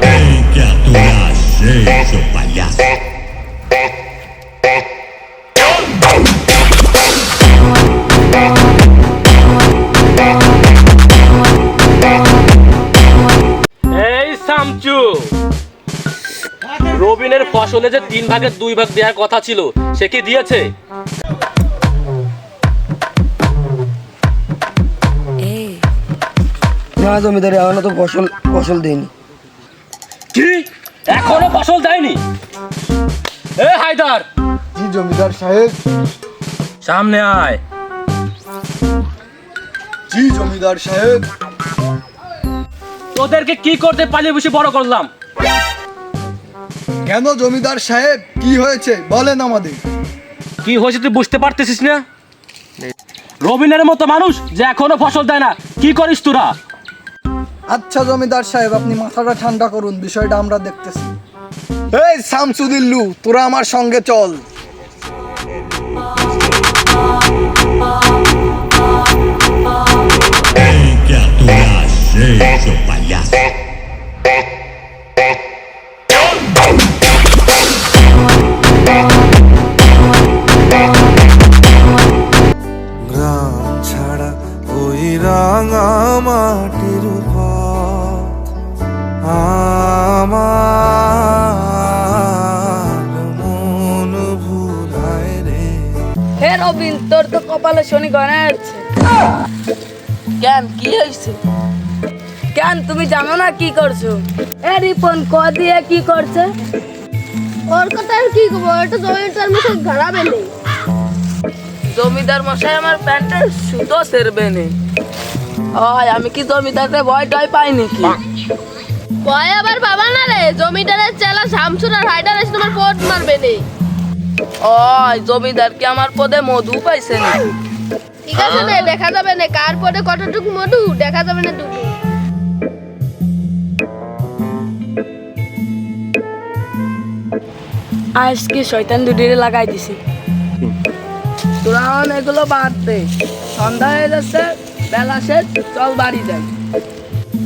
Tem que aturar gente, seu palhaço. এই সামচু, রবিনের ফসলে যে 3 ভাগের 2 ভাগ দেওয়ার কথা ছিল সে কি দিয়েছে? না জমিদার এখনো তো ফসল দেয়নি। কি এখনো ফসল দেয়নি? এ হায়দার, জি জমিদার সাহেব। সামনে আয়। জি জমিদার সাহেব। তোদেরকে কি করতে পালিয়ে বসে বড় করলাম? কেন জমিদার সাহেব, কি হয়েছে বলেন আমাদের। কি হয়েছে তুই বুঝতে পারতেছিস না? রবিনের মতো মানুষ যে এখনো ফসল দেয় না, কি করিস তোরা? আচ্ছা জমিদার সাহেব, আপনি মাথাটা ঠান্ডা করুন, বিষয়টা আমরা দেখতেছি। এই শামসুদিল্লু, তোরা আমার সঙ্গে চল। Tem que aturar gente, seu palhaço. গ্রাম ছাড়া ওই রাঙা মাটির পথ আমার মন ভুলায় রে। হে রবিন, তোর তো কপালে শনি গনে আছে। কেন, কি হয়েছে? কেন তুমি জানো না কি করছো? এ রিপন, ক দিয়ে কি করছে? ওর কথা আর কি করবো, এটা জমিদার মশাই ঘাড়াবে নেই। জমিদার মশাই আমার প্যান্টের সুতো সেরবে নে। আমি কি জমিদারকে ভয় টয় পাই নাকি? ভয় আবার বাবা না রে, জমিদারের চেলা শামসুর আর হায়দার এসে তোমার পোট মারবে নেই। জমিদার কি আমার পদে মধু পাইছে না? ঠিক আছে রে, দেখা যাবে না কার পরে কতটুকু মধু, দেখা যাবে না দুটো। আজকে শয়তান দুটিরে লাগাই দিছি। তোরা এগুলো বাদ দে, সন্ধ্যা হয়ে যাচ্ছে, বেলা শেষ, চল বাড়ি যাই।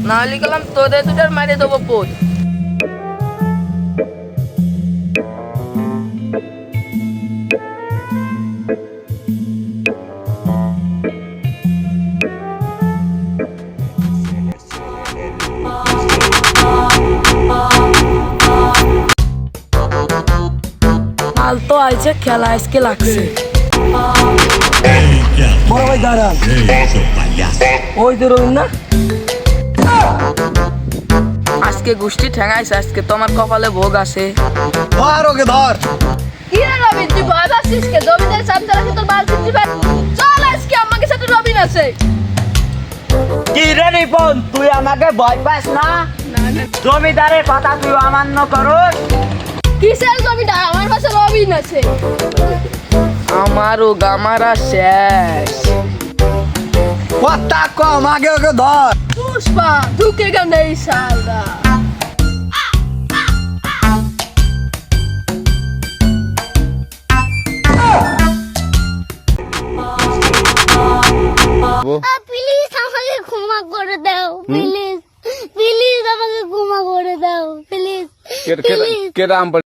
না হলে গেলাম তোদের দুটার মারিয়ে দেবো পোদ। কাল তো আইছে, খেলা আজকে লাগছে। Tem que বড় ভাই দাঁড়ান, aturar gente, seu palhaço. ওই তো রবিন না? আজকে গোষ্ঠী ঠেঙাইছে, আজকে তোমার কপালে ভোগ আছে। ধর ওকে, ধর। কি রে রবিন, তুই ভয় পাচ্ছিস কে? জমিদার সামনে রাখি তোর বাল ছিটতে পার। চল আজকে আমাকে সাথে রবিন আছে। কি রে রিপন, তুই আমাকে ভয় পাস না? জমিদারের কথা তুই অমান্য করস? কিসের জমিদার, আমার পাশে রবিন আছে। আমারও গামারা শেষ। কথা কম, আগে ওকে ধর। পুষ্পা ঢুকে গেল এই শালা। প্লিজ আমাকে ক্ষমা করে দাও, প্লিজ প্লিজ আমাকে ক্ষমা করে দাও, প্লিজ প্লিজ।